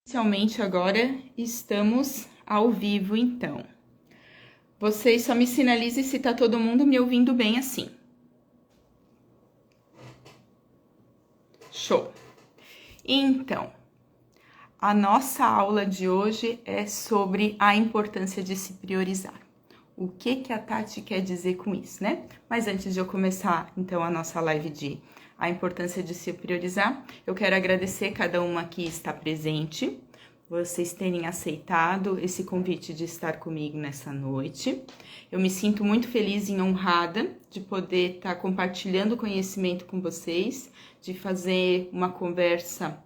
Inicialmente agora estamos ao vivo, então. Vocês só me sinalizem se tá todo mundo me ouvindo bem assim. Show! Então, a nossa aula de hoje é sobre a importância de se priorizar. O que a Tati quer dizer com isso, né? Mas antes de eu começar, então, a nossa live de a importância de se priorizar, eu quero agradecer cada uma que está presente, vocês terem aceitado esse convite de estar comigo nessa noite. Eu me sinto muito feliz e honrada de poder estar compartilhando conhecimento com vocês, de fazer uma conversa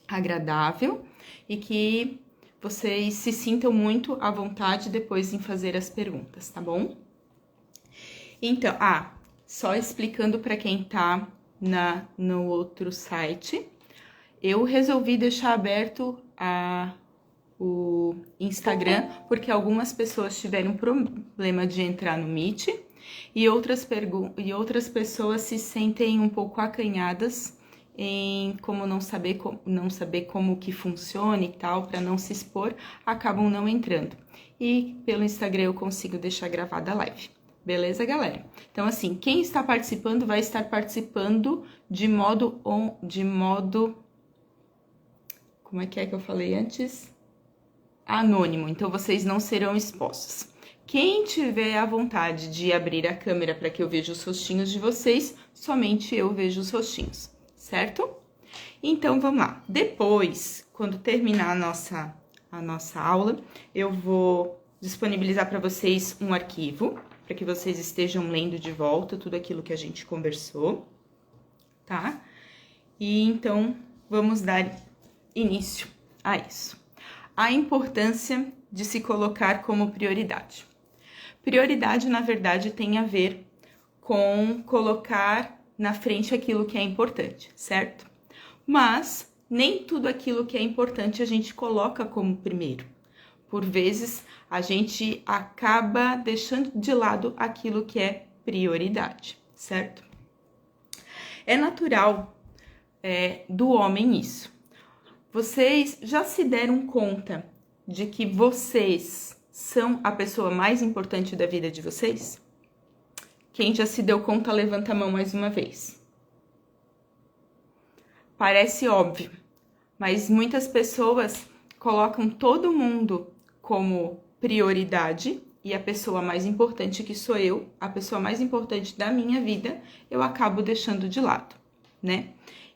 agradável e que vocês se sintam muito à vontade depois em fazer as perguntas, tá bom? Então, só explicando para quem tá no outro site, eu resolvi deixar aberto o Instagram porque algumas pessoas tiveram problema de entrar no Meet e outras pessoas se sentem um pouco acanhadas em como não saber como que funciona e tal, para não se expor, acabam não entrando. E pelo Instagram eu consigo deixar gravada a live. Beleza, galera? Então, assim, quem está participando vai estar participando de modo... Como é que eu falei antes? Anônimo. Então, vocês não serão expostos. Quem tiver a vontade de abrir a câmera para que eu veja os rostinhos de vocês, somente eu vejo os rostinhos, certo? Então, vamos lá. Depois, quando terminar a nossa aula, eu vou disponibilizar para vocês um arquivo, para que vocês estejam lendo de volta tudo aquilo que a gente conversou, tá? E então, vamos dar início a isso. A importância de se colocar como prioridade. Prioridade, na verdade, tem a ver com colocar na frente aquilo que é importante, certo? Mas nem tudo aquilo que é importante a gente coloca como primeiro. Por vezes, a gente acaba deixando de lado aquilo que é prioridade, certo? É natural do homem isso. Vocês já se deram conta de que vocês são a pessoa mais importante da vida de vocês? Quem já se deu conta, levanta a mão mais uma vez. Parece óbvio, mas muitas pessoas colocam todo mundo como prioridade e a pessoa mais importante que sou eu, a pessoa mais importante da minha vida, eu acabo deixando de lado, né?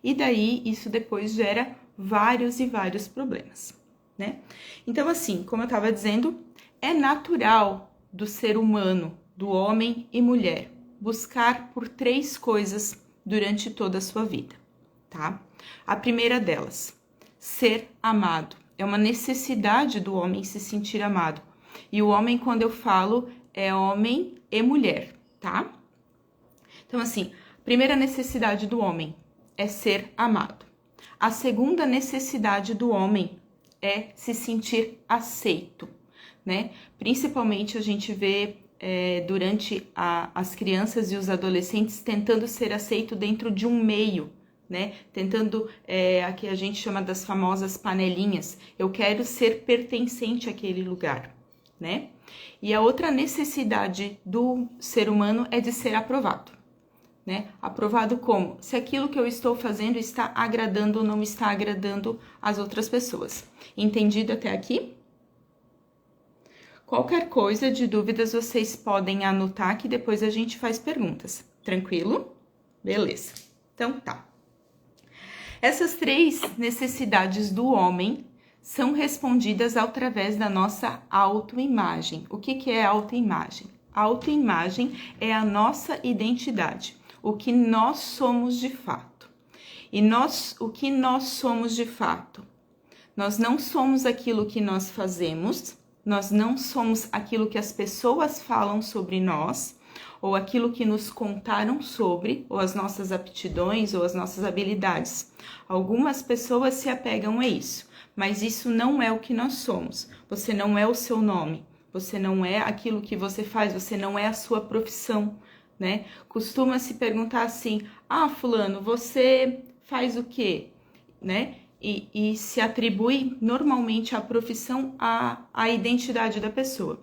E daí isso depois gera vários e vários problemas, né? Então, assim, como eu estava dizendo, é natural do ser humano, do homem e mulher, buscar por 3 coisas durante toda a sua vida, tá? A primeira delas, ser amado. É uma necessidade do homem se sentir amado. E o homem, quando eu falo, é homem e mulher, tá? Então, assim, a primeira necessidade do homem é ser amado. A segunda necessidade do homem é se sentir aceito, né? Principalmente a gente vê durante as crianças e os adolescentes tentando ser aceito dentro de um meio, né? Tentando, aqui a gente chama das famosas panelinhas. Eu quero ser pertencente àquele lugar, né? E a outra necessidade do ser humano é de ser aprovado, né? Aprovado como? Se aquilo que eu estou fazendo está agradando ou não está agradando as outras pessoas. Entendido até aqui? Qualquer coisa de dúvidas vocês podem anotar que depois a gente faz perguntas. Tranquilo? Beleza. Então tá. Essas 3 necessidades do homem são respondidas através da nossa autoimagem. O que é autoimagem? Autoimagem é a nossa identidade, o que nós somos de fato. E o que nós somos de fato? Nós não somos aquilo que nós fazemos, nós não somos aquilo que as pessoas falam sobre nós, ou aquilo que nos contaram sobre, ou as nossas aptidões, ou as nossas habilidades. Algumas pessoas se apegam a isso, mas isso não é o que nós somos. Você não é o seu nome, você não é aquilo que você faz, você não é a sua profissão, né? Costuma se perguntar assim, fulano, você faz o quê? Né? e se atribui normalmente a profissão à identidade da pessoa.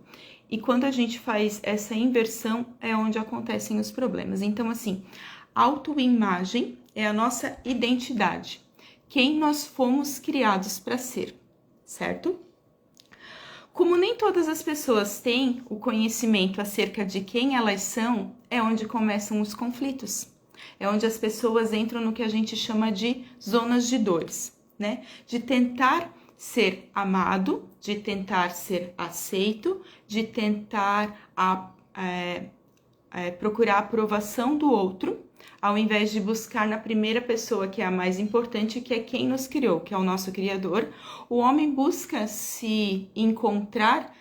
E quando a gente faz essa inversão, é onde acontecem os problemas. Então, assim, autoimagem é a nossa identidade, quem nós fomos criados para ser, certo? Como nem todas as pessoas têm o conhecimento acerca de quem elas são, é onde começam os conflitos. É onde as pessoas entram no que a gente chama de zonas de dores, né? De tentar ser amado, de tentar ser aceito, de tentar procurar a aprovação do outro, ao invés de buscar na primeira pessoa, que é a mais importante, que é quem nos criou, que é o nosso Criador. O homem busca se encontrar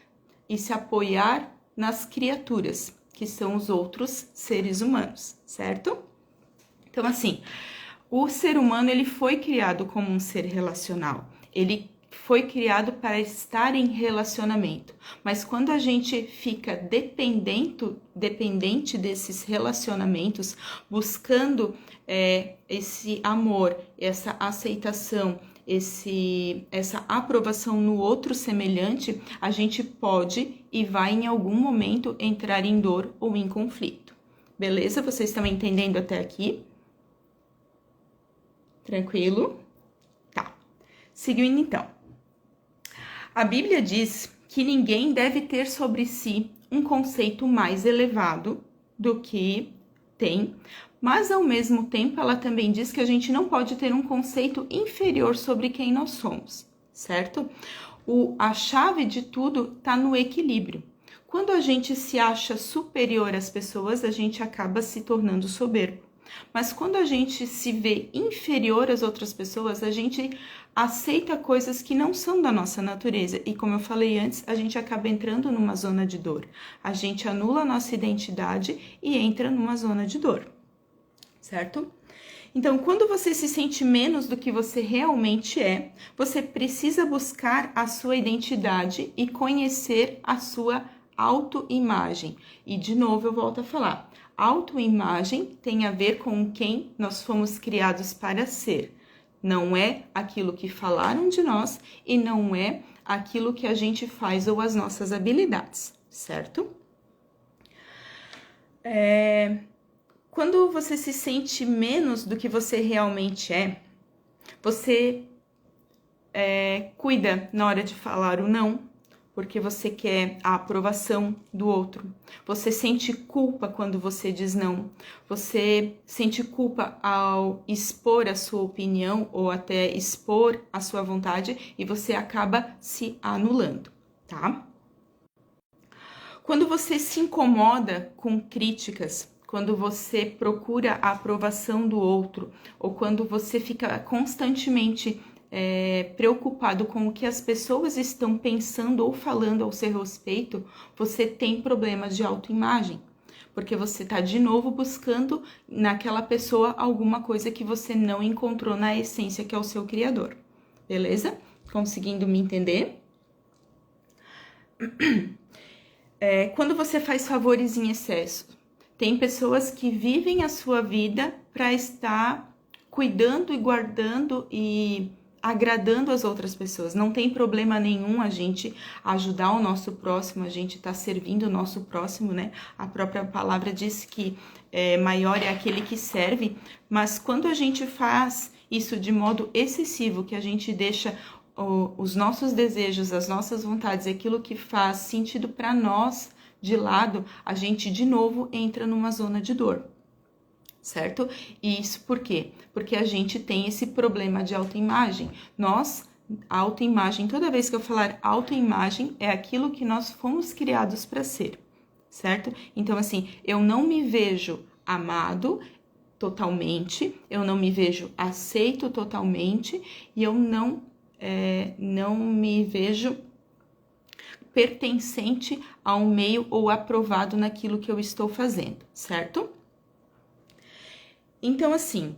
e se apoiar nas criaturas, que são os outros seres humanos, certo? Então, assim, o ser humano, ele foi criado como um ser relacional. Ele foi criado para estar em relacionamento. Mas quando a gente fica dependente desses relacionamentos, buscando esse amor, essa aceitação, essa aprovação no outro semelhante, a gente pode e vai em algum momento entrar em dor ou em conflito. Beleza? Vocês estão entendendo até aqui? Tranquilo? Tá. Seguindo então. A Bíblia diz que ninguém deve ter sobre si um conceito mais elevado do que tem, mas ao mesmo tempo ela também diz que a gente não pode ter um conceito inferior sobre quem nós somos, certo? A chave de tudo está no equilíbrio. Quando a gente se acha superior às pessoas, a gente acaba se tornando soberbo. Mas quando a gente se vê inferior às outras pessoas, a gente aceita coisas que não são da nossa natureza. E como eu falei antes, a gente acaba entrando numa zona de dor. A gente anula a nossa identidade e entra numa zona de dor, certo? Então, quando você se sente menos do que você realmente é, você precisa buscar a sua identidade e conhecer a sua autoimagem. E, de novo, eu volto a falar. Autoimagem tem a ver com quem nós fomos criados para ser. Não é aquilo que falaram de nós e não é aquilo que a gente faz ou as nossas habilidades, certo? Quando você se sente menos do que você realmente é, você cuida na hora de falar o não, porque você quer a aprovação do outro. Você sente culpa quando você diz não. Você sente culpa ao expor a sua opinião ou até expor a sua vontade e você acaba se anulando, tá? Quando você se incomoda com críticas, quando você procura a aprovação do outro ou quando você fica constantemente preocupado com o que as pessoas estão pensando ou falando ao seu respeito, você tem problemas de autoimagem, porque você está de novo buscando naquela pessoa alguma coisa que você não encontrou na essência que é o seu Criador. Beleza? Conseguindo me entender? Quando você faz favores em excesso, tem pessoas que vivem a sua vida para estar cuidando e guardando e agradando as outras pessoas. Não tem problema nenhum a gente ajudar o nosso próximo, a gente tá servindo o nosso próximo, né? A própria palavra diz que maior é aquele que serve, mas quando a gente faz isso de modo excessivo, que a gente deixa os nossos desejos, as nossas vontades, aquilo que faz sentido para nós de lado, a gente de novo entra numa zona de dor. Certo? E isso por quê? Porque a gente tem esse problema de autoimagem. A autoimagem, toda vez que eu falar autoimagem, é aquilo que nós fomos criados para ser, certo? Então, assim, eu não me vejo amado totalmente, eu não me vejo aceito totalmente e eu não me vejo pertencente a um meio ou aprovado naquilo que eu estou fazendo, certo? Então, assim,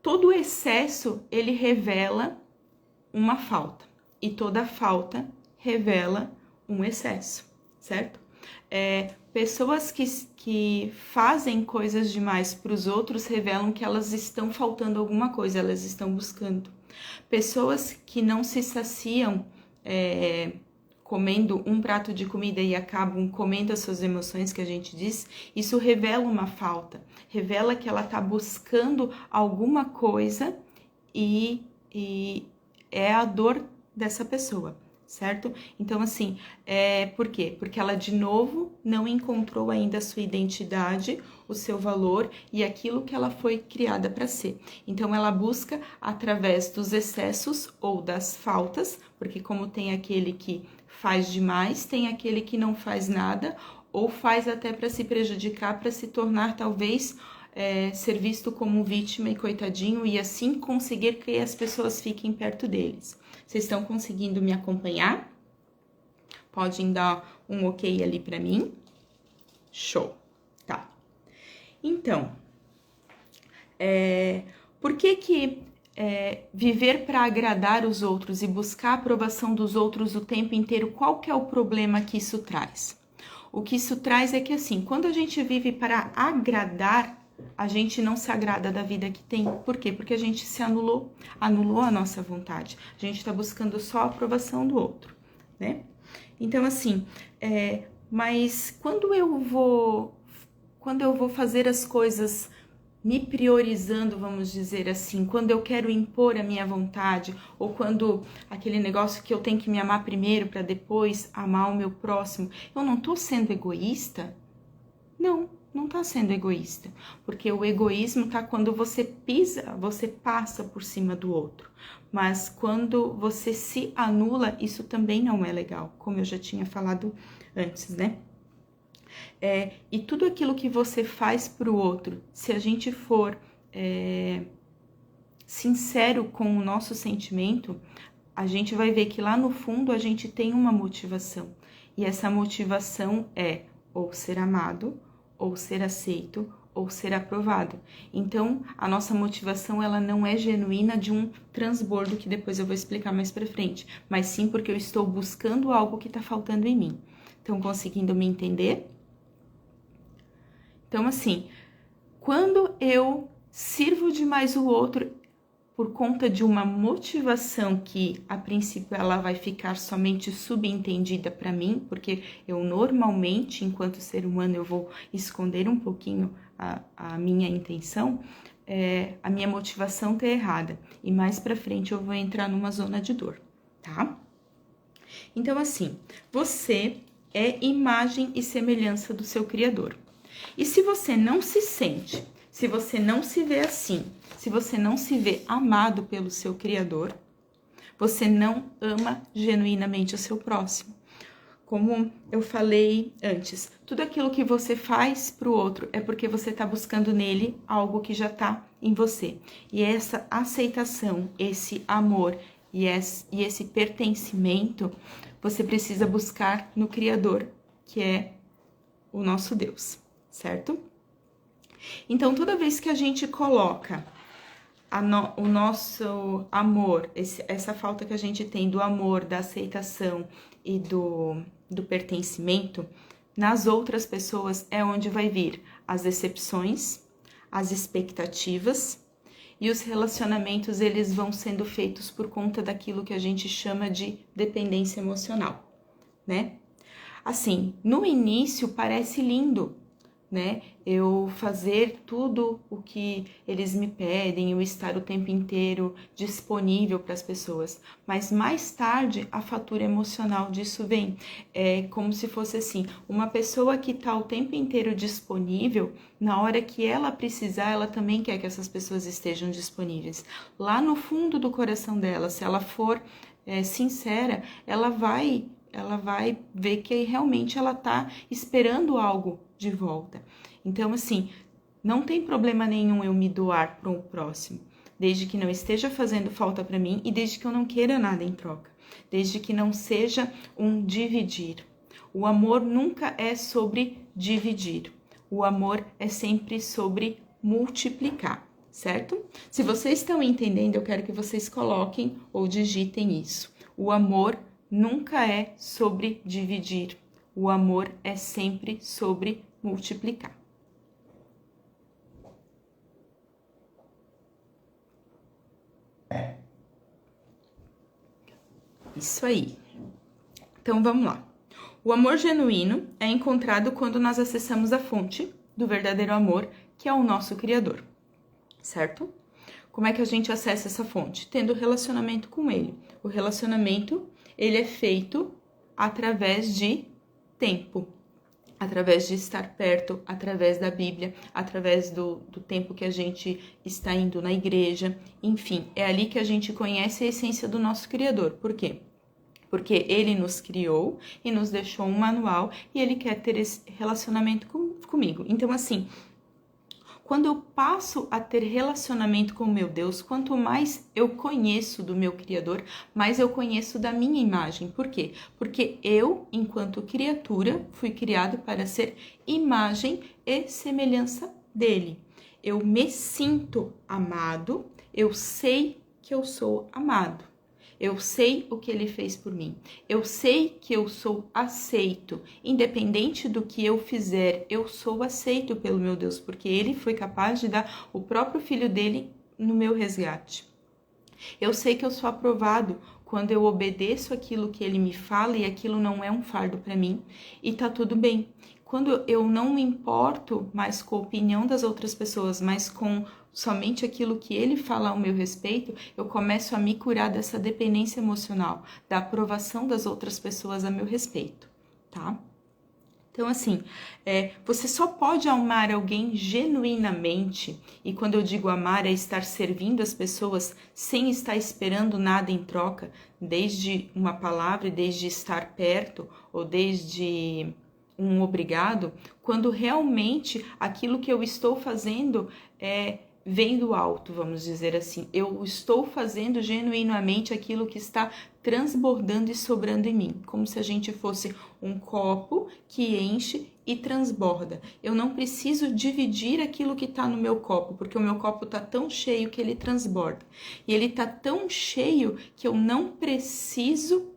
todo excesso, ele revela uma falta. E toda falta revela um excesso, certo? Pessoas que fazem coisas demais para os outros revelam que elas estão faltando alguma coisa, elas estão buscando. Pessoas que não se saciam comendo um prato de comida e acabam comendo as suas emoções, que a gente diz, isso revela uma falta, revela que ela está buscando alguma coisa e é a dor dessa pessoa, certo? Então, assim, por quê? Porque ela, de novo, não encontrou ainda a sua identidade, o seu valor e aquilo que ela foi criada para ser. Então, ela busca através dos excessos ou das faltas, porque como tem aquele que faz demais, tem aquele que não faz nada, ou faz até para se prejudicar, para se tornar, talvez, ser visto como vítima e coitadinho, e assim conseguir que as pessoas fiquem perto deles. Vocês estão conseguindo me acompanhar? Podem dar um ok ali para mim? Show! Tá. Então, por que viver para agradar os outros e buscar a aprovação dos outros o tempo inteiro, qual que é o problema que isso traz? O que isso traz é que, assim, quando a gente vive para agradar, a gente não se agrada da vida que tem. Por quê? Porque a gente se anulou a nossa vontade. A gente está buscando só a aprovação do outro, né? Então, assim, mas quando eu vou fazer as coisas me priorizando, vamos dizer assim, quando eu quero impor a minha vontade, ou quando aquele negócio que eu tenho que me amar primeiro para depois amar o meu próximo, eu não tô sendo egoísta? Não tá sendo egoísta, porque o egoísmo tá quando você passa por cima do outro, mas quando você se anula, isso também não é legal, como eu já tinha falado antes, né? E tudo aquilo que você faz pro outro, se a gente for sincero com o nosso sentimento, a gente vai ver que lá no fundo a gente tem uma motivação, e essa motivação é ou ser amado, ou ser aceito, ou ser aprovado. Então, a nossa motivação, ela não é genuína de um transbordo, que depois eu vou explicar mais pra frente, mas sim porque eu estou buscando algo que tá faltando em mim. Estão conseguindo me entender? Então, assim, quando eu sirvo demais o outro por conta de uma motivação que, a princípio, ela vai ficar somente subentendida para mim, porque eu normalmente, enquanto ser humano, eu vou esconder um pouquinho a minha intenção, a minha motivação tá errada. E mais pra frente eu vou entrar numa zona de dor, tá? Então, assim, você é imagem e semelhança do seu Criador. E se você não se sente, se você não se vê assim, se você não se vê amado pelo seu Criador, você não ama genuinamente o seu próximo. Como eu falei antes, tudo aquilo que você faz para o outro é porque você está buscando nele algo que já está em você. E essa aceitação, esse amor e esse pertencimento, você precisa buscar no Criador, que é o nosso Deus, certo? Então, toda vez que a gente coloca o nosso amor, essa falta que a gente tem do amor, da aceitação e do pertencimento, nas outras pessoas é onde vai vir as decepções, as expectativas, e os relacionamentos, eles vão sendo feitos por conta daquilo que a gente chama de dependência emocional, né? Assim, no início parece lindo, né? Eu fazer tudo o que eles me pedem, eu estar o tempo inteiro disponível para as pessoas. Mas mais tarde a fatura emocional disso vem. É como se fosse assim, uma pessoa que está o tempo inteiro disponível, na hora que ela precisar, ela também quer que essas pessoas estejam disponíveis. Lá no fundo do coração dela, se ela for sincera, ela vai ver que realmente ela tá esperando algo de volta. Então, assim, não tem problema nenhum eu me doar para o próximo, desde que não esteja fazendo falta para mim e desde que eu não queira nada em troca, desde que não seja um dividir. O amor nunca é sobre dividir. O amor é sempre sobre multiplicar, certo? Se vocês estão entendendo, eu quero que vocês coloquem ou digitem isso. O amor nunca é sobre dividir. O amor é sempre sobre multiplicar. Isso aí. Então, vamos lá. O amor genuíno é encontrado quando nós acessamos a fonte do verdadeiro amor, que é o nosso Criador, certo? Como é que a gente acessa essa fonte? Tendo relacionamento com Ele. O relacionamento, ele é feito através de tempo, através de estar perto, através da Bíblia, através do tempo que a gente está indo na igreja, enfim, é ali que a gente conhece a essência do nosso Criador. Por quê? Porque Ele nos criou e nos deixou um manual e Ele quer ter esse relacionamento comigo. Então, assim, quando eu passo a ter relacionamento com o meu Deus, quanto mais eu conheço do meu Criador, mais eu conheço da minha imagem. Por quê? Porque eu, enquanto criatura, fui criado para ser imagem e semelhança dele. Eu me sinto amado, eu sei que eu sou amado. Eu sei o que ele fez por mim. Eu sei que eu sou aceito. Independente do que eu fizer, eu sou aceito pelo meu Deus, porque ele foi capaz de dar o próprio filho dele no meu resgate. Eu sei que eu sou aprovado quando eu obedeço aquilo que ele me fala e aquilo não é um fardo para mim e tá tudo bem. Quando eu não me importo mais com a opinião das outras pessoas, mas com somente aquilo que ele fala ao meu respeito, eu começo a me curar dessa dependência emocional, da aprovação das outras pessoas a meu respeito, tá? Então, assim, você só pode amar alguém genuinamente, e quando eu digo amar, é estar servindo as pessoas sem estar esperando nada em troca, desde uma palavra, desde estar perto, ou desde um obrigado, quando realmente aquilo que eu estou fazendo vem do alto, vamos dizer assim. Eu estou fazendo genuinamente aquilo que está transbordando e sobrando em mim, como se a gente fosse um copo que enche e transborda. Eu não preciso dividir aquilo que está no meu copo, porque o meu copo está tão cheio que ele transborda. E ele está tão cheio que eu não preciso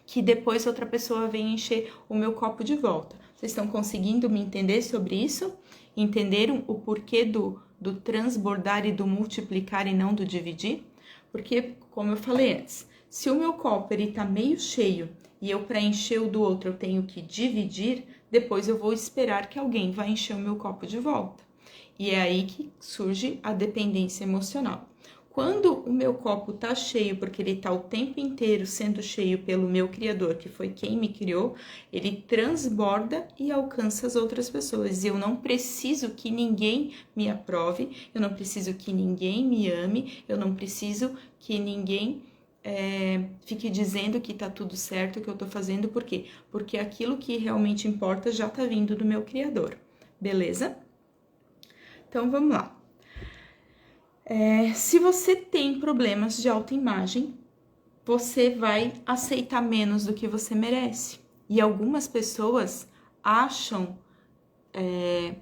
que depois outra pessoa venha encher o meu copo de volta. Vocês estão conseguindo me entender sobre isso? Entenderam o porquê do transbordar e do multiplicar e não do dividir? Porque, como eu falei antes, se o meu copo está meio cheio e eu, para encher o do outro, eu tenho que dividir, depois eu vou esperar que alguém vá encher o meu copo de volta. E é aí que surge a dependência emocional. Quando o meu copo tá cheio, porque ele tá o tempo inteiro sendo cheio pelo meu Criador, que foi quem me criou, ele transborda e alcança as outras pessoas. E eu não preciso que ninguém me aprove, eu não preciso que ninguém me ame, eu não preciso que ninguém fique dizendo que tá tudo certo, que eu tô fazendo. Por quê? Porque aquilo que realmente importa já tá vindo do meu Criador. Beleza? Então, vamos lá. Se você tem problemas de autoimagem, você vai aceitar menos do que você merece. E algumas pessoas acham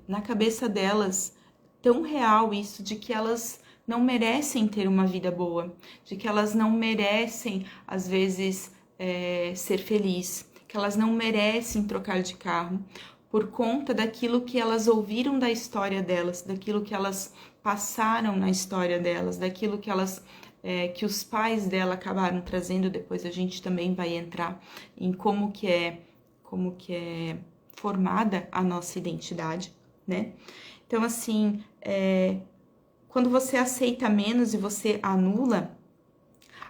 na cabeça delas tão real isso de que elas não merecem ter uma vida boa, de que elas não merecem, às vezes, ser felizes, que elas não merecem trocar de carro, por conta daquilo que elas ouviram da história delas, daquilo que elas passaram na história delas, daquilo que elas que os pais dela acabaram trazendo. Depois a gente também vai entrar em como que é formada a nossa identidade, né? Então, assim, quando você aceita menos e você anula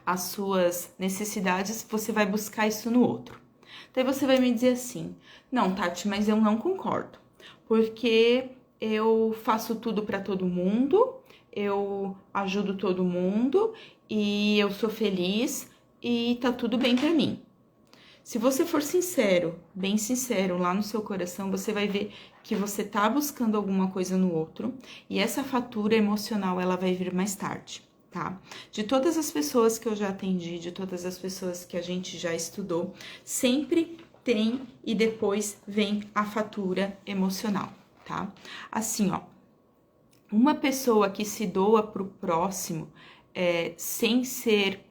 as suas necessidades, você vai buscar isso no outro. Daí você vai me dizer assim, não, Tati, mas eu não concordo, porque eu faço tudo para todo mundo, eu ajudo todo mundo e eu sou feliz e tá tudo bem para mim. Se você for sincero, bem sincero lá no seu coração, você vai ver que você tá buscando alguma coisa no outro e essa fatura emocional ela vai vir mais tarde, tá? De todas as pessoas que eu já atendi, de todas as pessoas que a gente já estudou, sempre tem e depois vem a fatura emocional, tá? Assim, ó, uma pessoa que se doa pro próximo sem ser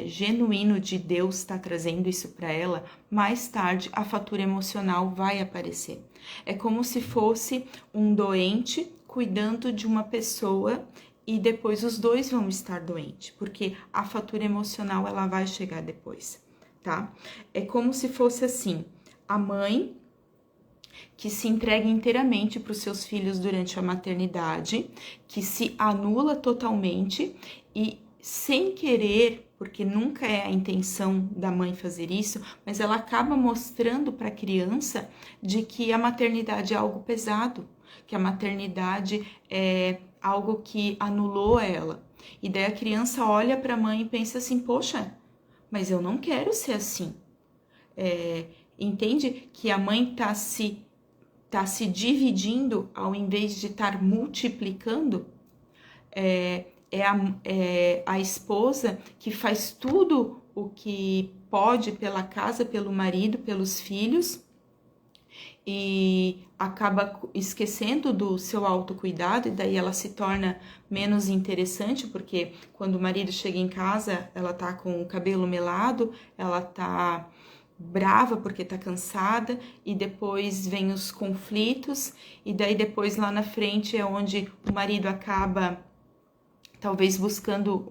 genuíno de Deus está trazendo isso para ela, mais tarde a fatura emocional vai aparecer. É como se fosse um doente cuidando de uma pessoa e depois os dois vão estar doentes, porque a fatura emocional ela vai chegar depois, tá? É como se fosse assim, a mãe que se entrega inteiramente para os seus filhos durante a maternidade, que se anula totalmente e sem querer, porque nunca é a intenção da mãe fazer isso, mas ela acaba mostrando para a criança de que a maternidade é algo pesado, que a maternidade é algo que anulou ela. E daí a criança olha para a mãe e pensa assim, poxa, mas eu não quero ser assim. Entende que a mãe tá se dividindo ao invés de estar multiplicando? É a esposa que faz tudo o que pode pela casa, pelo marido, pelos filhos e acaba esquecendo do seu autocuidado, e daí ela se torna menos interessante, porque quando o marido chega em casa, ela tá com o cabelo melado, ela tá brava porque tá cansada, e depois vem os conflitos, e daí depois lá na frente é onde o marido acaba talvez buscando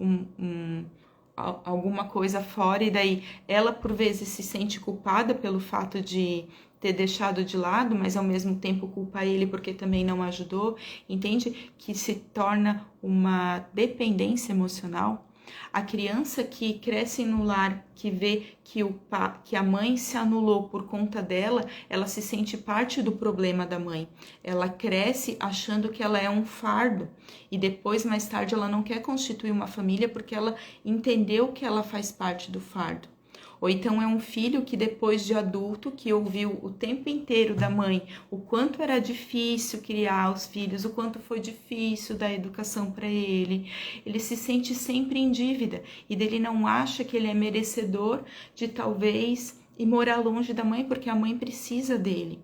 alguma coisa fora, e daí ela por vezes se sente culpada pelo fato de ter deixado de lado, mas ao mesmo tempo culpa ele porque também não ajudou, entende? Que se torna uma dependência emocional. A criança que cresce no lar, que vê que a mãe se anulou por conta dela, ela se sente parte do problema da mãe. Ela cresce achando que ela é um fardo e depois, mais tarde, ela não quer constituir uma família porque ela entendeu que ela faz parte do fardo. Ou então é um filho que depois de adulto, que ouviu o tempo inteiro da mãe o quanto era difícil criar os filhos, o quanto foi difícil dar educação para ele se sente sempre em dívida e dele não acha que ele é merecedor de talvez ir morar longe da mãe porque a mãe precisa dele.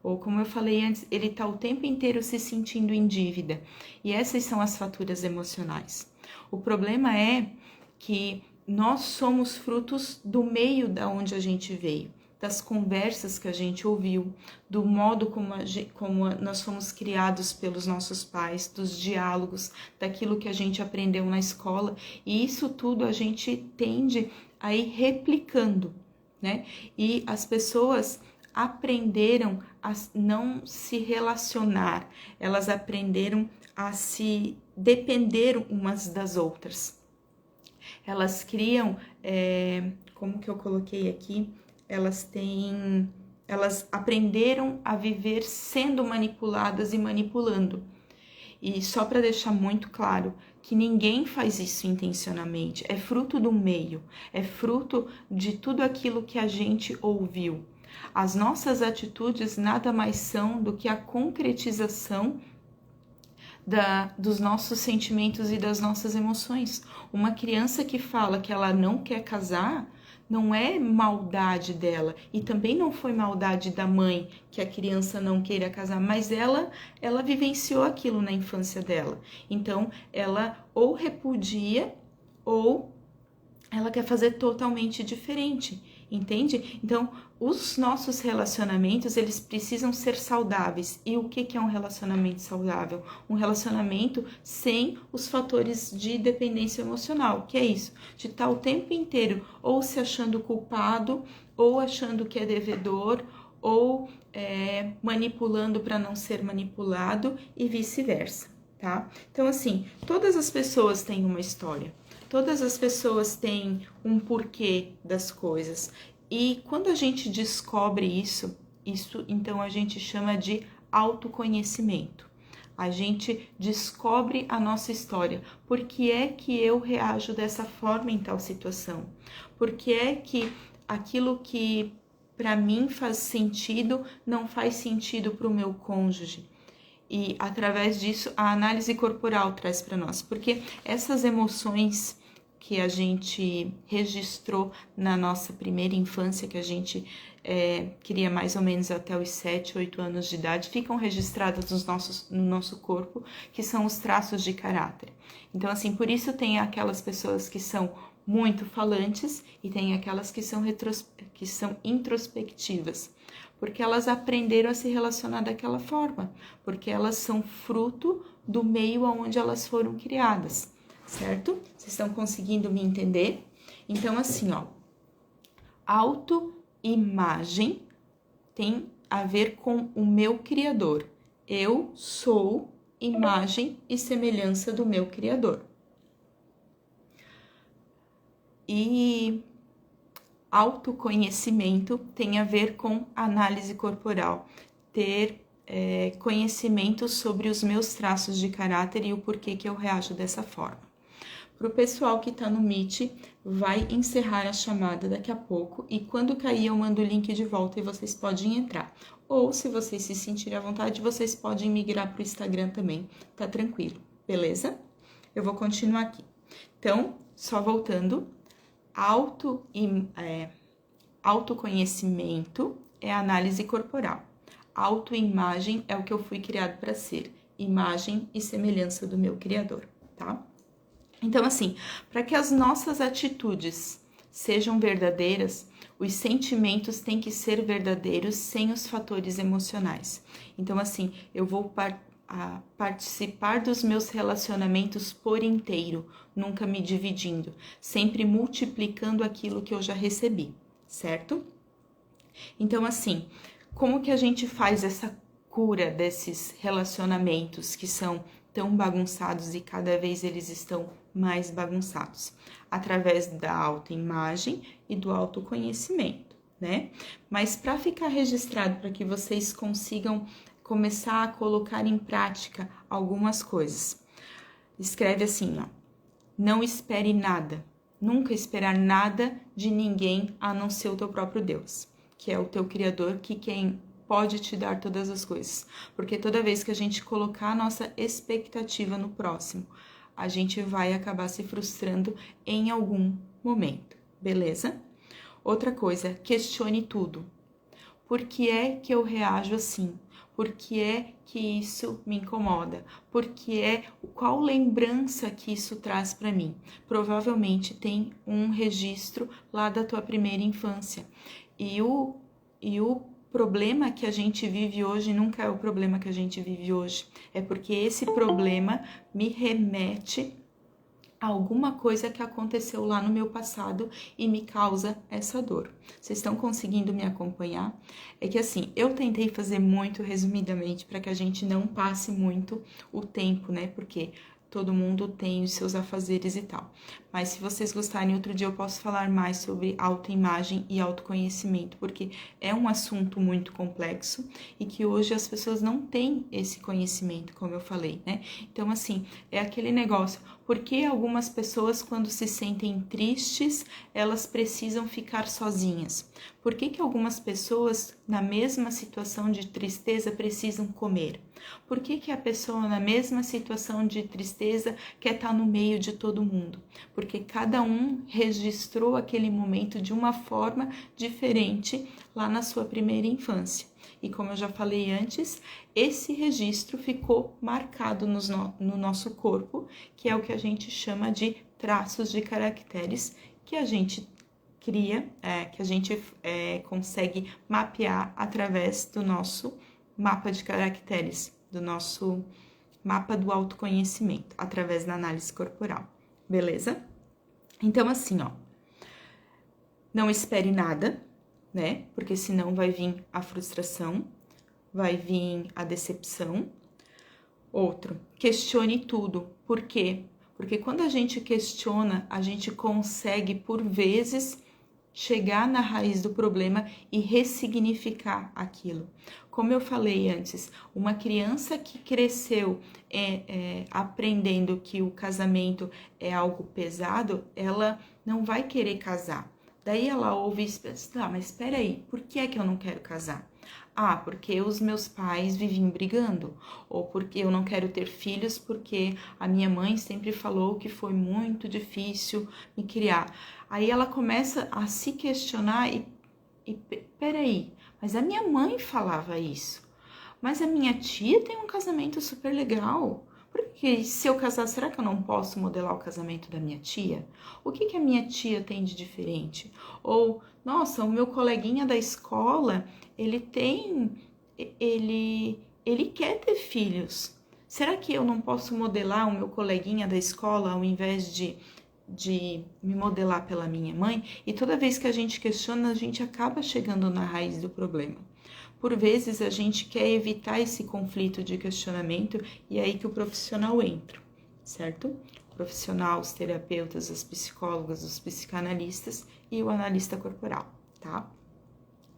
Ou como eu falei antes, ele está o tempo inteiro se sentindo em dívida. E essas são as faturas emocionais. O problema é que nós somos frutos do meio da onde a gente veio, das conversas que a gente ouviu, do modo como nós fomos criados pelos nossos pais, dos diálogos, daquilo que a gente aprendeu na escola, e isso tudo a gente tende a ir replicando, né? E as pessoas aprenderam a não se relacionar, elas aprenderam a se depender umas das outras. Elas criam, como que eu coloquei aqui, elas aprenderam a viver sendo manipuladas e manipulando. E só para deixar muito claro que ninguém faz isso intencionalmente, é fruto do meio, é fruto de tudo aquilo que a gente ouviu. As nossas atitudes nada mais são do que a concretização dos nossos sentimentos e das nossas emoções. Uma criança que fala que ela não quer casar, não é maldade dela, e também não foi maldade da mãe que a criança não queira casar, mas ela vivenciou aquilo na infância dela. Então, ela ou repudia ou ela quer fazer totalmente diferente, entende? Então, os nossos relacionamentos, eles precisam ser saudáveis. E o que é um relacionamento saudável? Um relacionamento sem os fatores de dependência emocional, que é isso, de estar o tempo inteiro ou se achando culpado, ou achando que é devedor, ou manipulando para não ser manipulado e vice-versa, tá? Então, assim, todas as pessoas têm uma história. Todas as pessoas têm um porquê das coisas. E quando a gente descobre isso então a gente chama de autoconhecimento. A gente descobre a nossa história. Por que é que eu reajo dessa forma em tal situação? Por que é que aquilo que para mim faz sentido não faz sentido para o meu cônjuge? E através disso a análise corporal traz para nós, porque essas emoções que a gente registrou na nossa primeira infância, que a gente cria mais ou menos até os 7, 8 anos de idade, ficam registradas no nosso corpo, que são os traços de caráter. Então, assim, por isso tem aquelas pessoas que são muito falantes e tem aquelas que são que são introspectivas, porque elas aprenderam a se relacionar daquela forma, porque elas são fruto do meio onde elas foram criadas, certo? Vocês estão conseguindo me entender? Então, assim, ó, autoimagem tem a ver com o meu Criador. Eu sou imagem e semelhança do meu Criador. E autoconhecimento tem a ver com análise corporal, ter conhecimento sobre os meus traços de caráter e o porquê que eu reajo dessa forma. Para o pessoal que está no Meet, vai encerrar a chamada daqui a pouco e quando cair eu mando o link de volta e vocês podem entrar. Ou se vocês se sentirem à vontade, vocês podem migrar para o Instagram também, tá tranquilo, beleza? Eu vou continuar aqui. Então, só voltando, autoconhecimento é análise corporal. Autoimagem é o que eu fui criado para ser, imagem e semelhança do meu Criador, tá? Então, assim, para que as nossas atitudes sejam verdadeiras, os sentimentos têm que ser verdadeiros sem os fatores emocionais. Então, assim, eu vou participar dos meus relacionamentos por inteiro, nunca me dividindo, sempre multiplicando aquilo que eu já recebi, certo? Então, assim, como que a gente faz essa cura desses relacionamentos que são tão bagunçados e cada vez eles estão mais bagunçados? Através da autoimagem e do autoconhecimento, né? Mas para ficar registrado, para que vocês consigam começar a colocar em prática algumas coisas, escreve assim, ó: não espere nada, nunca esperar nada de ninguém a não ser o teu próprio Deus, que é o teu Criador, que quem pode te dar todas as coisas. Porque toda vez que a gente colocar a nossa expectativa no próximo, a gente vai acabar se frustrando em algum momento, beleza? Outra coisa, questione tudo. Por que é que eu reajo assim? Por que é que isso me incomoda? Qual lembrança que isso traz para mim? Provavelmente tem um registro lá da tua primeira infância. E o problema que a gente vive hoje nunca é o problema que a gente vive hoje. É porque esse problema me remete a alguma coisa que aconteceu lá no meu passado e me causa essa dor. Vocês estão conseguindo me acompanhar? É que assim, eu tentei fazer muito resumidamente para que a gente não passe muito o tempo, né? Porque todo mundo tem os seus afazeres e tal. Mas se vocês gostarem, outro dia eu posso falar mais sobre autoimagem e autoconhecimento, porque é um assunto muito complexo e que hoje as pessoas não têm esse conhecimento, como eu falei, né? Então, assim, é aquele negócio, porque algumas pessoas, quando se sentem tristes, elas precisam ficar sozinhas? Por que algumas pessoas, na mesma situação de tristeza, precisam comer? Por que a pessoa, na mesma situação de tristeza, quer estar no meio de todo mundo? Porque cada um registrou aquele momento de uma forma diferente lá na sua primeira infância. E como eu já falei antes, esse registro ficou marcado no nosso corpo, que é o que a gente chama de traços de caracteres, que a gente cria, que a gente consegue mapear através do nosso mapa de caracteres, do nosso mapa do autoconhecimento, através da análise corporal, beleza? Então, assim, ó, não espere nada, né? Porque senão vai vir a frustração, vai vir a decepção. Outro, questione tudo. Por quê? Porque quando a gente questiona, a gente consegue, por vezes, chegar na raiz do problema e ressignificar aquilo. Como eu falei antes, uma criança que cresceu aprendendo que o casamento é algo pesado, ela não vai querer casar. Daí ela ouve e pensa, mas espera aí, por que é que eu não quero casar? Ah, porque os meus pais viviam brigando, ou porque eu não quero ter filhos porque a minha mãe sempre falou que foi muito difícil me criar. Aí ela começa a se questionar e peraí, mas a minha mãe falava isso, mas a minha tia tem um casamento super legal, Porque se eu casar, será que eu não posso modelar o casamento da minha tia? O que a minha tia tem de diferente? Ou, nossa, o meu coleguinha da escola, ele quer ter filhos. Será que eu não posso modelar o meu coleguinha da escola ao invés de me modelar pela minha mãe? E toda vez que a gente questiona, a gente acaba chegando na raiz do problema. Por vezes a gente quer evitar esse conflito de questionamento e é aí que o profissional entra, certo? O profissional, os terapeutas, os psicólogos, os psicanalistas e o analista corporal, tá?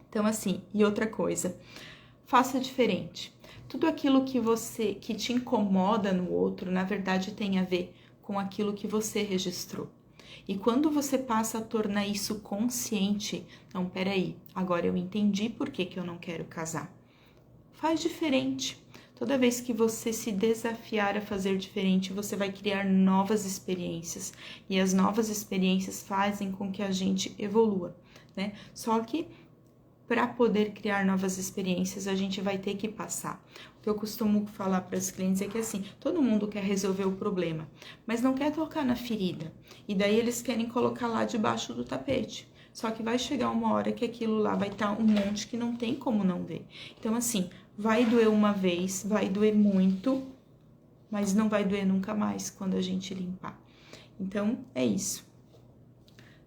Então assim, e outra coisa, faça diferente. Tudo aquilo que te incomoda no outro, na verdade tem a ver com aquilo que você registrou. E quando você passa a tornar isso consciente, não, peraí, agora eu entendi por que eu não quero casar. Faz diferente. Toda vez que você se desafiar a fazer diferente, você vai criar novas experiências. E as novas experiências fazem com que a gente evolua, né? Só que para poder criar novas experiências, a gente vai ter que passar. O que eu costumo falar para as clientes é que assim, todo mundo quer resolver o problema, mas não quer tocar na ferida. E daí eles querem colocar lá debaixo do tapete. Só que vai chegar uma hora que aquilo lá vai estar um monte que não tem como não ver. Então assim, vai doer uma vez, vai doer muito, mas não vai doer nunca mais quando a gente limpar. Então é isso.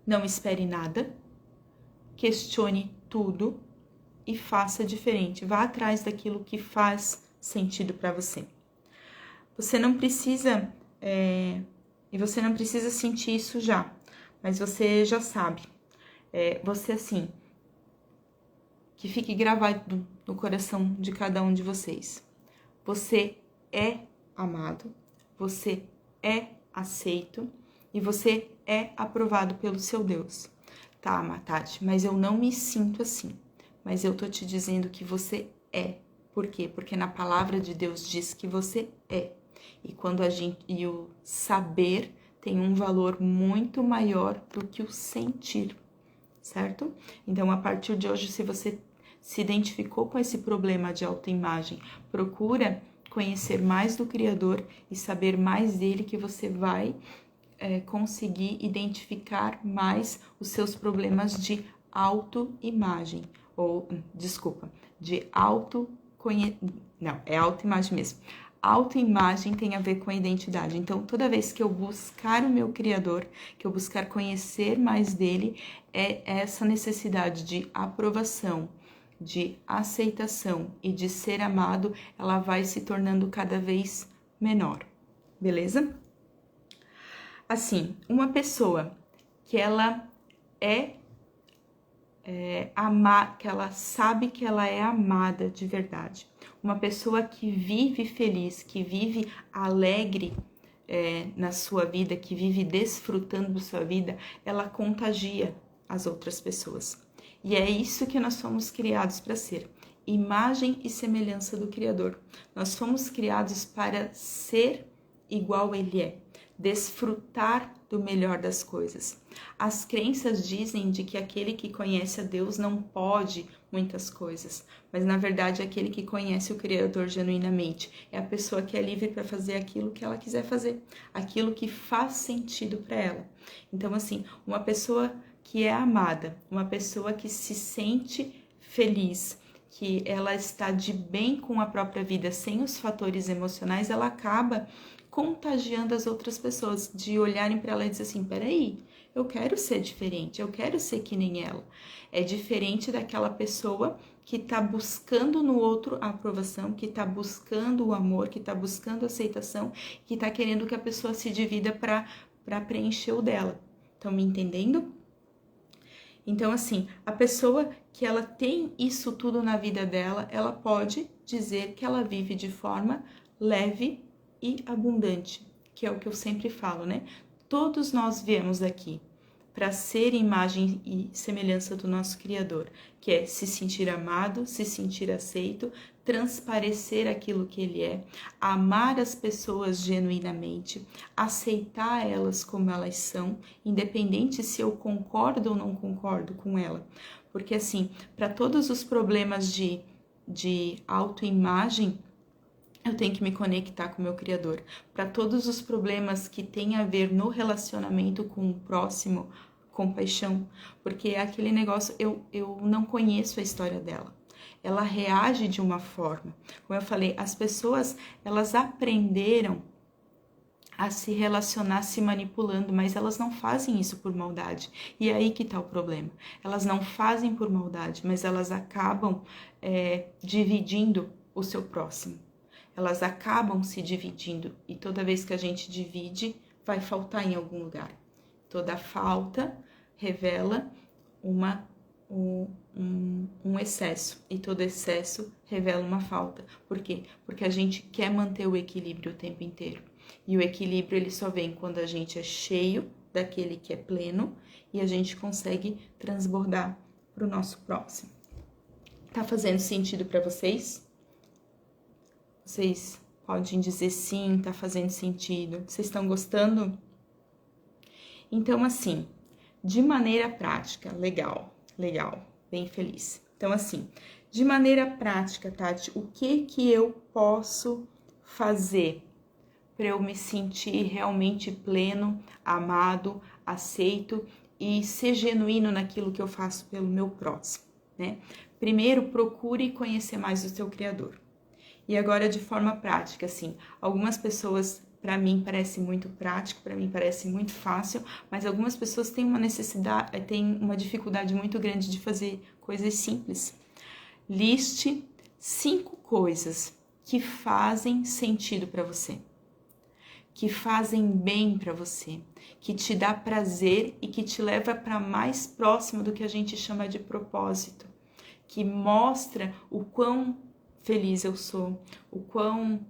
Não espere nada, questione tudo e faça diferente. Vá atrás daquilo que faz sentido para você. Você não precisa, e você não precisa sentir isso já, mas você já sabe. Você assim, que fique gravado no coração de cada um de vocês. Você é amado, você é aceito e você é aprovado pelo seu Deus. Tá, Matati, mas eu não me sinto assim. Mas eu tô te dizendo que você é. Por quê? Porque na palavra de Deus diz que você é. E o saber tem um valor muito maior do que o sentir, certo? Então, a partir de hoje, se você se identificou com esse problema de autoimagem, procura conhecer mais do Criador e saber mais dele, que você vai conseguir identificar mais os seus problemas de autoimagem, de não, é autoimagem mesmo. Autoimagem tem a ver com a identidade. Então, toda vez que eu buscar o meu Criador, que eu buscar conhecer mais dele, é essa necessidade de aprovação, de aceitação e de ser amado, ela vai se tornando cada vez menor, beleza? Assim, uma pessoa que ela que ela sabe que ela é amada de verdade, uma pessoa que vive feliz, que vive alegre na sua vida, que vive desfrutando da sua vida, ela contagia as outras pessoas. E é isso que nós fomos criados para ser, imagem e semelhança do Criador. Nós fomos criados para ser igual a Ele é, desfrutar do melhor das coisas. As crenças dizem de que aquele que conhece a Deus não pode muitas coisas, mas na verdade aquele que conhece o Criador genuinamente é a pessoa que é livre para fazer aquilo que ela quiser fazer, aquilo que faz sentido para ela. Então assim, uma pessoa que é amada, uma pessoa que se sente feliz, que ela está de bem com a própria vida, sem os fatores emocionais, ela acaba contagiando as outras pessoas, de olharem para ela e dizer assim, peraí, eu quero ser diferente, eu quero ser que nem ela. É diferente daquela pessoa que está buscando no outro a aprovação, que está buscando o amor, que está buscando a aceitação, que está querendo que a pessoa se divida para preencher o dela. Estão me entendendo? Então, assim, a pessoa que ela tem isso tudo na vida dela, ela pode dizer que ela vive de forma leve e abundante, que é o que eu sempre falo, né? Todos nós viemos aqui para ser imagem e semelhança do nosso Criador, que é se sentir amado, se sentir aceito, transparecer aquilo que Ele é, amar as pessoas genuinamente, aceitar elas como elas são, independente se eu concordo ou não concordo com ela. Porque assim, para todos os problemas de autoimagem, eu tenho que me conectar com o meu Criador. Para todos os problemas que tem a ver no relacionamento com o próximo, compaixão, porque é aquele negócio, eu não conheço a história dela. Ela reage de uma forma. Como eu falei, as pessoas, elas aprenderam a se relacionar se manipulando, mas elas não fazem isso por maldade. E é aí que tá o problema. Elas não fazem por maldade, mas elas acabam dividindo o seu próximo. Elas acabam se dividindo. E toda vez que a gente divide, vai faltar em algum lugar. Toda falta revela um excesso. E todo excesso revela uma falta. Por quê? Porque a gente quer manter o equilíbrio o tempo inteiro. E o equilíbrio ele só vem quando a gente é cheio daquele que é pleno e a gente consegue transbordar para o nosso próximo. Tá fazendo sentido para vocês? Vocês podem dizer sim, tá fazendo sentido. Vocês estão gostando? Então, assim, de maneira prática, legal, bem feliz. Então, assim, de maneira prática, Tati, o que eu posso fazer para eu me sentir realmente pleno, amado, aceito e ser genuíno naquilo que eu faço pelo meu próximo, né? Primeiro, procure conhecer mais o seu Criador. E agora, de forma prática, assim, algumas pessoas, para mim, parece muito prático, para mim parece muito fácil, mas algumas pessoas têm uma necessidade, têm uma dificuldade muito grande de fazer coisas simples. Liste 5 coisas que fazem sentido para você, que fazem bem para você, que te dá prazer e que te leva para mais próximo do que a gente chama de propósito, que mostra o quão feliz eu sou, o quão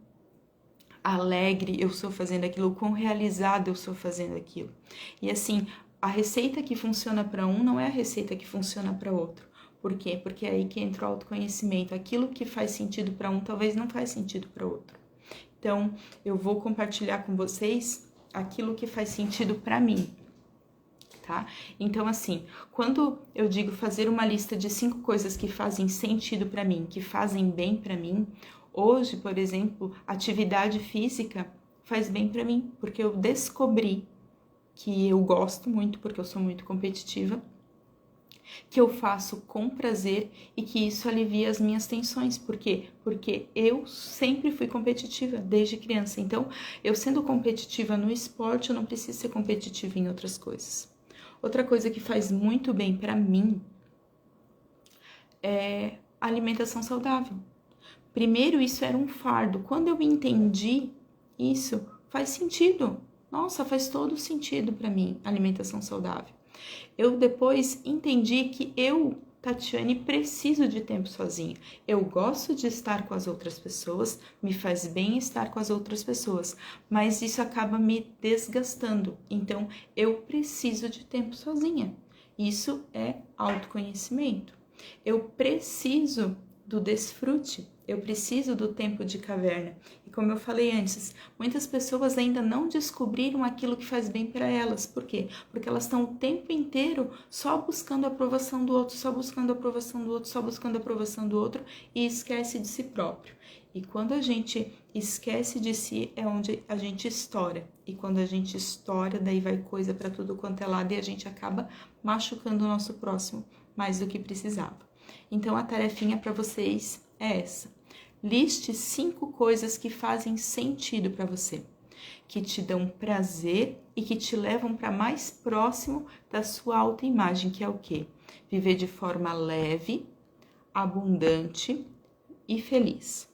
alegre eu sou fazendo aquilo, o quão realizado eu sou fazendo aquilo. E assim, a receita que funciona para um não é a receita que funciona para outro. Por quê? Porque é aí que entra o autoconhecimento. Aquilo que faz sentido para um talvez não faz sentido para outro. Então, eu vou compartilhar com vocês aquilo que faz sentido para mim, tá? Então, assim, quando eu digo fazer uma lista de 5 coisas que fazem sentido para mim, que fazem bem para mim, hoje, por exemplo, atividade física faz bem para mim, porque eu descobri que eu gosto muito, porque eu sou muito competitiva, que eu faço com prazer e que isso alivia as minhas tensões. Por quê? Porque eu sempre fui competitiva desde criança. Então, eu sendo competitiva no esporte, eu não preciso ser competitiva em outras coisas. Outra coisa que faz muito bem para mim é alimentação saudável. Primeiro, isso era um fardo. Quando eu entendi isso, faz sentido. Nossa, faz todo sentido para mim, alimentação saudável. Eu depois entendi que eu, Tatiane, preciso de tempo sozinha. Eu gosto de estar com as outras pessoas, me faz bem estar com as outras pessoas, mas isso acaba me desgastando. Então, eu preciso de tempo sozinha. Isso é autoconhecimento. Eu preciso do desfrute, eu preciso do tempo de caverna. E como eu falei antes, muitas pessoas ainda não descobriram aquilo que faz bem para elas. Por quê? Porque elas estão o tempo inteiro só buscando a aprovação do outro, só buscando a aprovação do outro, só buscando a aprovação do outro e esquece de si próprio. E quando a gente esquece de si é onde a gente estoura. E quando a gente estoura, daí vai coisa para tudo quanto é lado e a gente acaba machucando o nosso próximo mais do que precisava. Então, a tarefinha para vocês é essa. Liste 5 coisas que fazem sentido para você, que te dão prazer e que te levam para mais próximo da sua autoimagem, que é o quê? Viver de forma leve, abundante e feliz.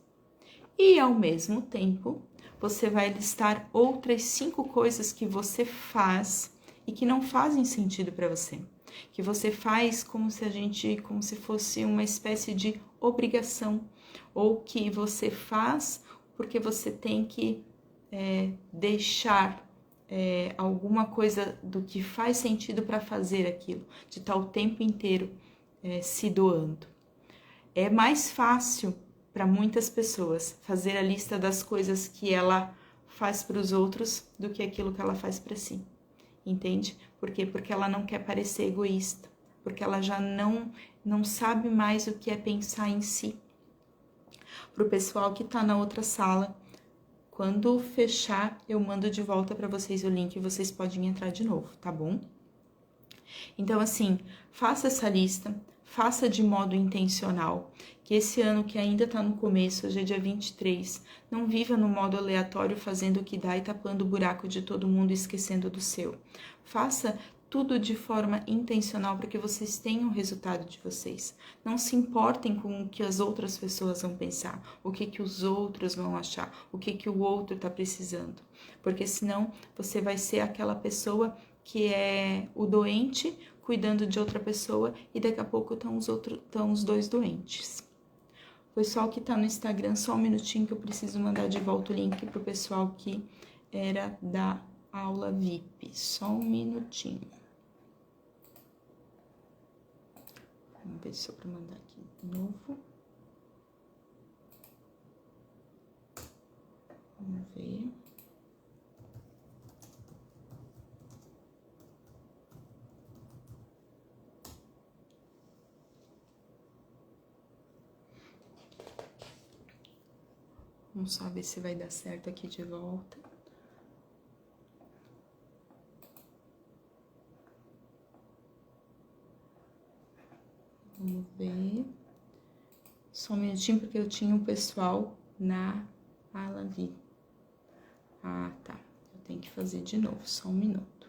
E, ao mesmo tempo, você vai listar outras 5 coisas que você faz e que não fazem sentido para você. Que você faz como se fosse uma espécie de obrigação, ou que você faz porque você tem que deixar alguma coisa do que faz sentido para fazer aquilo, de estar o tempo inteiro se doando. É mais fácil para muitas pessoas fazer a lista das coisas que ela faz para os outros do que aquilo que ela faz para si. Entende? Por quê? Porque ela não quer parecer egoísta, porque ela já não sabe mais o que é pensar em si. Pro pessoal que tá na outra sala, quando fechar, eu mando de volta para vocês o link e vocês podem entrar de novo, tá bom? Então, assim, faça essa lista, faça de modo intencional, que esse ano que ainda tá no começo, hoje é dia 23, não viva no modo aleatório fazendo o que dá e tapando o buraco de todo mundo e esquecendo do seu. Faça tudo de forma intencional para que vocês tenham o resultado de vocês. Não se importem com o que as outras pessoas vão pensar, o que os outros vão achar, o que o outro está precisando. Porque senão você vai ser aquela pessoa que é o doente cuidando de outra pessoa e daqui a pouco estão os dois doentes. O pessoal que tá no Instagram, só um minutinho que eu preciso mandar de volta o link pro pessoal que era da aula VIP. Só um minutinho. Vamos ver se eu vou mandar aqui de novo. Vamos ver. Vamos só ver se vai dar certo aqui de volta. Vamos ver. Só um minutinho, porque eu tinha um pessoal na ala VIP. Ah, tá. Eu tenho que fazer de novo, só um minuto.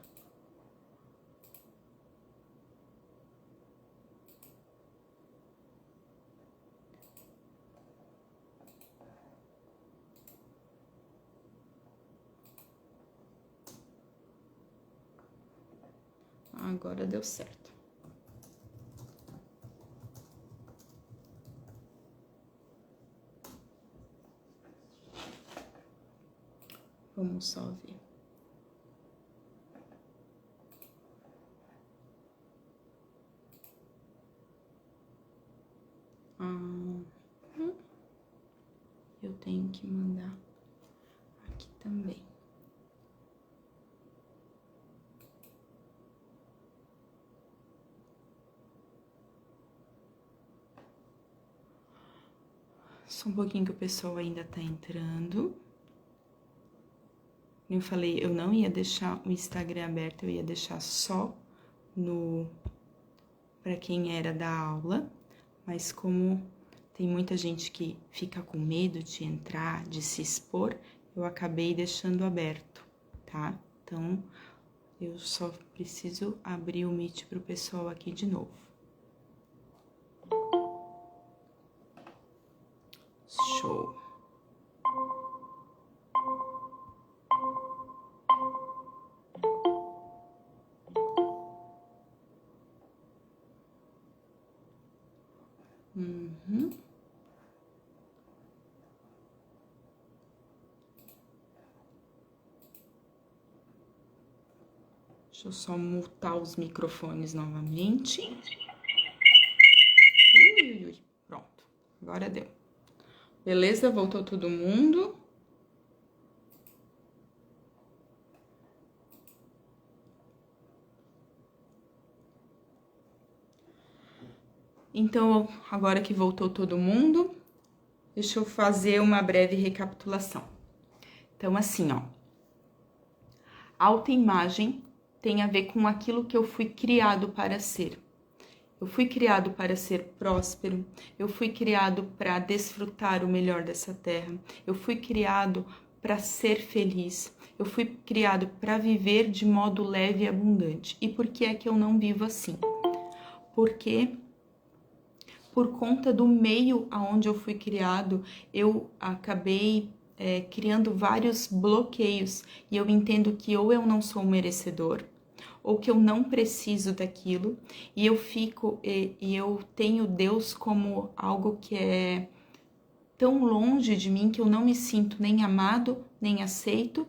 Agora deu certo. Vamos só ver. Eu tenho que mandar aqui também. Só um pouquinho que o pessoal ainda tá entrando. Eu falei, eu não ia deixar o Instagram aberto, eu ia deixar só para quem era da aula, mas como tem muita gente que fica com medo de entrar, de se expor, eu acabei deixando aberto, tá? Então, eu só preciso abrir o Meet pro pessoal aqui de novo. Show! Deixa eu só mutar os microfones novamente. Pronto, agora deu. Beleza? Voltou todo mundo? Então, agora que voltou todo mundo, deixa eu fazer uma breve recapitulação. Então, assim, ó. Autoimagem tem a ver com aquilo que eu fui criado para ser. Eu fui criado para ser próspero, eu fui criado para desfrutar o melhor dessa terra, eu fui criado para ser feliz, eu fui criado para viver de modo leve e abundante. E por que é que eu não vivo assim? Porque por conta do meio aonde eu fui criado, eu acabei criando vários bloqueios e eu entendo que ou eu não sou merecedor, ou que eu não preciso daquilo, e eu eu tenho Deus como algo que é tão longe de mim que eu não me sinto nem amado, nem aceito,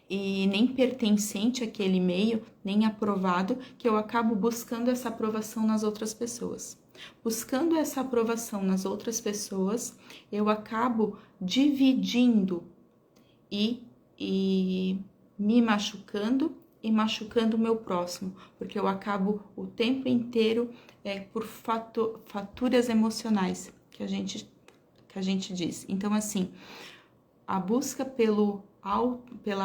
e nem pertencente àquele meio, nem aprovado, que eu acabo buscando essa aprovação nas outras pessoas. Buscando essa aprovação nas outras pessoas, eu acabo dividindo e me machucando e machucando o meu próximo, porque eu acabo o tempo inteiro por faturas emocionais que a gente que a gente diz. Então, assim, a busca pela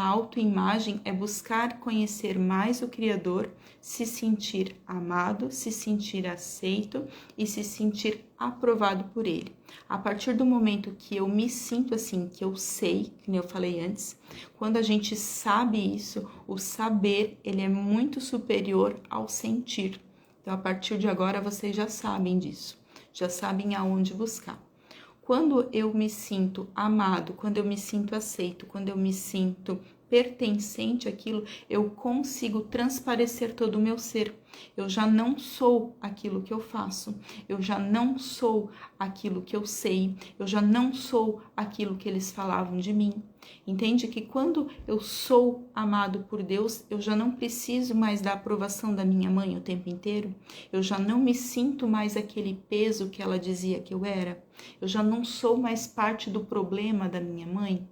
autoimagem é buscar conhecer mais o Criador, se sentir amado, se sentir aceito e se sentir aprovado por Ele. A partir do momento que eu me sinto assim, que eu sei, como eu falei antes, quando a gente sabe isso, o saber, ele é muito superior ao sentir. Então, a partir de agora, vocês já sabem disso, já sabem aonde buscar. Quando eu me sinto amado, quando eu me sinto aceito, quando eu me sinto pertencente àquilo, eu consigo transparecer todo o meu ser. Eu já não sou aquilo que eu faço, eu já não sou aquilo que eu sei, eu já não sou aquilo que eles falavam de mim. Entende que quando eu sou amado por Deus, eu já não preciso mais da aprovação da minha mãe o tempo inteiro, eu já não me sinto mais aquele peso que ela dizia que eu era, eu já não sou mais parte do problema da minha mãe.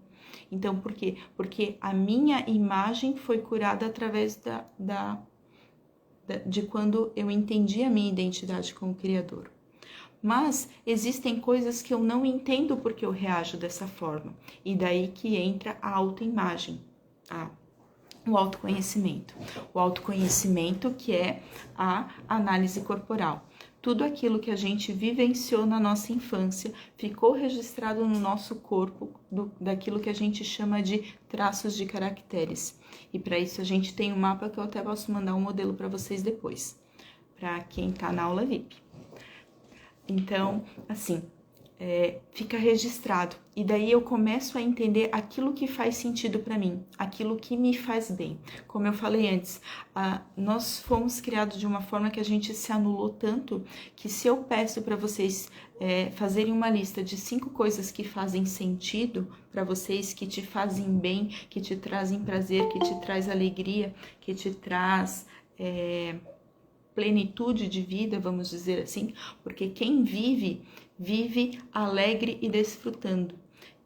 Então, por quê? Porque a minha imagem foi curada através de quando eu entendi a minha identidade como Criador. Mas existem coisas que eu não entendo porque eu reajo dessa forma. E daí que entra a autoimagem, o autoconhecimento. O autoconhecimento, que é a análise corporal. Tudo aquilo que a gente vivenciou na nossa infância ficou registrado no nosso corpo, daquilo que a gente chama de traços de caracteres. E para isso a gente tem um mapa que eu até posso mandar um modelo para vocês depois, para quem está na aula VIP. Então, assim, fica registrado. E daí eu começo a entender aquilo que faz sentido para mim, aquilo que me faz bem. Como eu falei antes, nós fomos criados de uma forma que a gente se anulou tanto que se eu peço para vocês fazerem uma lista de 5 coisas que fazem sentido para vocês, que te fazem bem, que te trazem prazer, que te traz alegria, que te traz plenitude de vida, vamos dizer assim, porque quem vive alegre e desfrutando.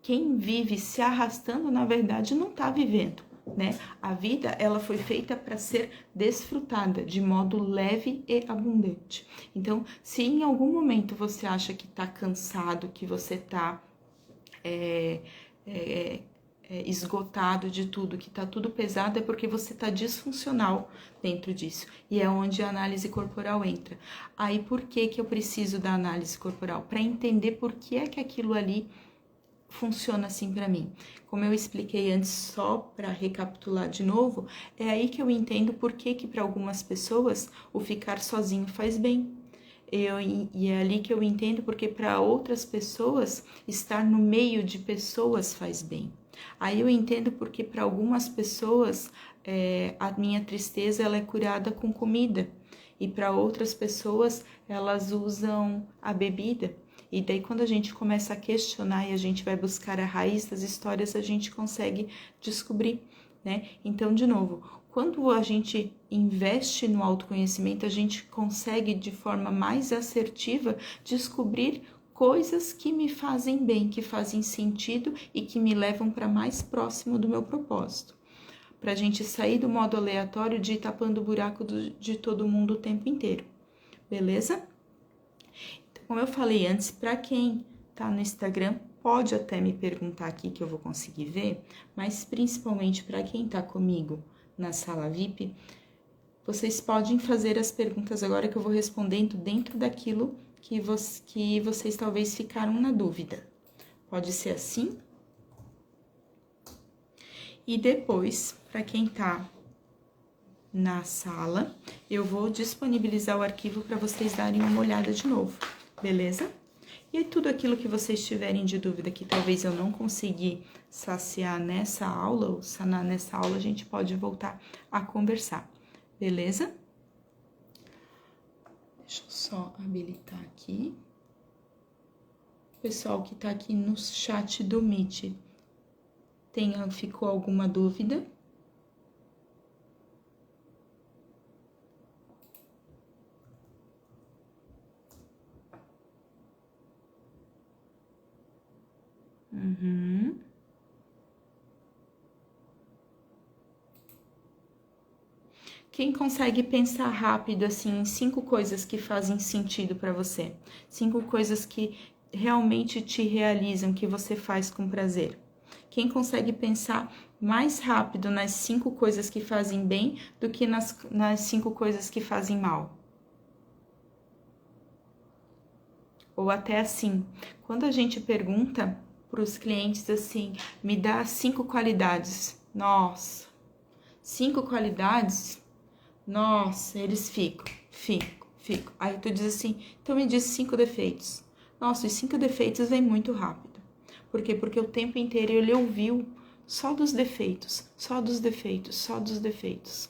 Quem vive se arrastando, na verdade, não está vivendo, né? A vida, ela foi feita para ser desfrutada de modo leve e abundante. Então, se em algum momento você acha que está cansado, que você está esgotado de tudo, que tá tudo pesado, é porque você tá disfuncional dentro disso. E é onde a análise corporal entra. Aí, por que eu preciso da análise corporal? Para entender por que é que aquilo ali funciona assim para mim. Como eu expliquei antes, só para recapitular de novo, é aí que eu entendo por que para algumas pessoas o ficar sozinho faz bem. E é ali que eu entendo porque para outras pessoas estar no meio de pessoas faz bem. Aí eu entendo porque para algumas pessoas a minha tristeza ela é curada com comida e para outras pessoas elas usam a bebida. E daí quando a gente começa a questionar e a gente vai buscar a raiz das histórias, a gente consegue descobrir, né? Então, de novo, quando a gente investe no autoconhecimento, a gente consegue de forma mais assertiva descobrir coisas que me fazem bem, que fazem sentido e que me levam para mais próximo do meu propósito. Para a gente sair do modo aleatório de ir tapando o buraco de todo mundo o tempo inteiro. Beleza? Então, como eu falei antes, para quem tá no Instagram, pode até me perguntar aqui que eu vou conseguir ver, mas principalmente para quem tá comigo na sala VIP, vocês podem fazer as perguntas agora que eu vou respondendo dentro daquilo que vocês talvez ficaram na dúvida. Pode ser assim? E depois, para quem tá na sala, eu vou disponibilizar o arquivo para vocês darem uma olhada de novo, beleza? E aí, tudo aquilo que vocês tiverem de dúvida que talvez eu não consegui saciar nessa aula, ou sanar nessa aula, a gente pode voltar a conversar, beleza? Deixa eu só habilitar aqui. Pessoal que tá aqui no chat do Meet, ficou alguma dúvida? Quem consegue pensar rápido, assim, em 5 coisas que fazem sentido para você? 5 coisas que realmente te realizam, que você faz com prazer? Quem consegue pensar mais rápido nas 5 coisas que fazem bem do que nas 5 coisas que fazem mal? Ou até assim, quando a gente pergunta para os clientes assim, me dá 5 qualidades. Nossa, 5 qualidades? Nossa, eles ficam. Aí tu diz assim, então me diz 5 defeitos. Nossa, os 5 defeitos vêm muito rápido. Por quê? Porque o tempo inteiro ele ouviu só dos defeitos, só dos defeitos, só dos defeitos.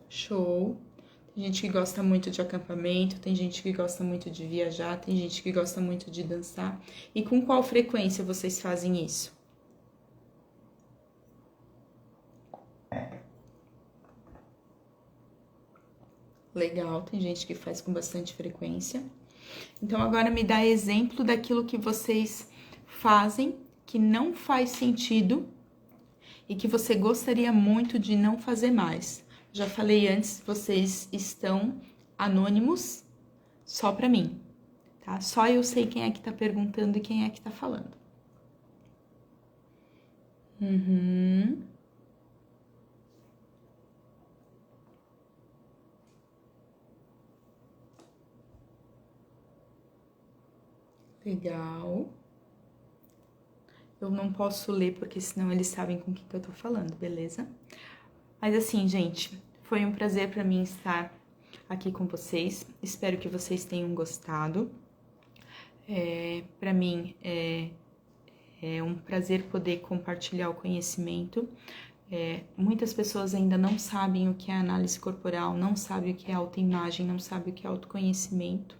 Show! Tem gente que gosta muito de acampamento, tem gente que gosta muito de viajar, tem gente que gosta muito de dançar. E com qual frequência vocês fazem isso? Legal, tem gente que faz com bastante frequência. Então, agora me dá exemplo daquilo que vocês fazem que não faz sentido e que você gostaria muito de não fazer mais. Já falei antes, vocês estão anônimos só para mim, tá? Só eu sei quem é que tá perguntando e quem é que tá falando. Legal. Eu não posso ler porque senão eles sabem com o que eu tô falando, beleza? Mas assim, gente, foi um prazer para mim estar aqui com vocês. Espero que vocês tenham gostado. Para mim é um prazer poder compartilhar o conhecimento. Muitas pessoas ainda não sabem o que é análise corporal, não sabem o que é autoimagem, não sabem o que é autoconhecimento.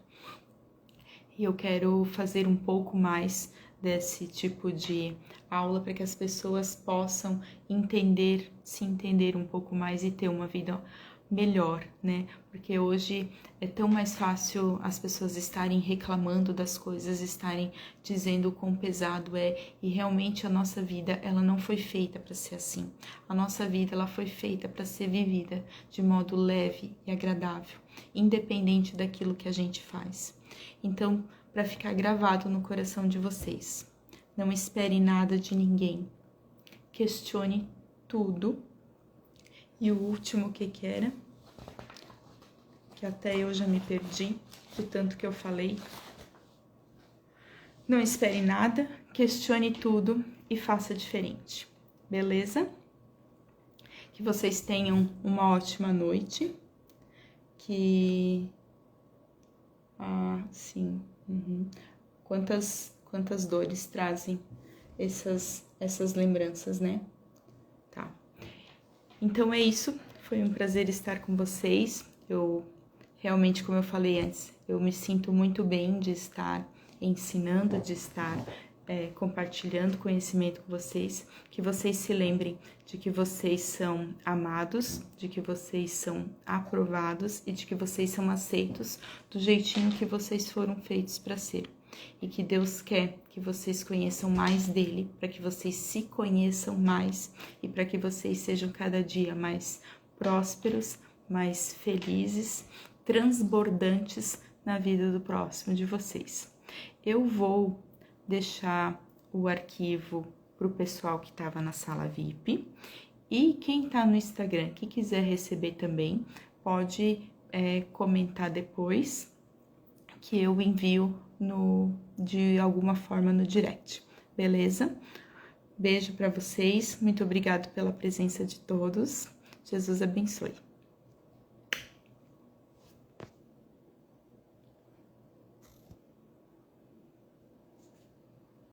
E eu quero fazer um pouco mais desse tipo de aula para que as pessoas possam entender, se entender um pouco mais e ter uma vida melhor, né? Porque hoje é tão mais fácil as pessoas estarem reclamando das coisas, estarem dizendo o quão pesado é, e realmente a nossa vida, ela não foi feita para ser assim. A nossa vida, ela foi feita para ser vivida de modo leve e agradável, independente daquilo que a gente faz. Então, para ficar gravado no coração de vocês, não espere nada de ninguém. Questione tudo. E o último que era? Que até eu já me perdi, do tanto que eu falei. Não espere nada, questione tudo e faça diferente. Beleza? Que vocês tenham uma ótima noite. Sim. Quantas dores trazem essas lembranças, né? Tá. Então é isso. Foi um prazer estar com vocês. Eu realmente, como eu falei antes, eu me sinto muito bem de estar ensinando, de estar compartilhando conhecimento com vocês, que vocês se lembrem de que vocês são amados, de que vocês são aprovados e de que vocês são aceitos do jeitinho que vocês foram feitos para ser. E que Deus quer que vocês conheçam mais dele, para que vocês se conheçam mais e para que vocês sejam cada dia mais prósperos, mais felizes, transbordantes na vida do próximo de vocês. Eu vou deixar o arquivo para o pessoal que estava na sala VIP, e quem está no Instagram que quiser receber também pode comentar depois, que eu envio de alguma forma no direct, beleza? Beijo para vocês, muito obrigado pela presença de todos, Jesus abençoe.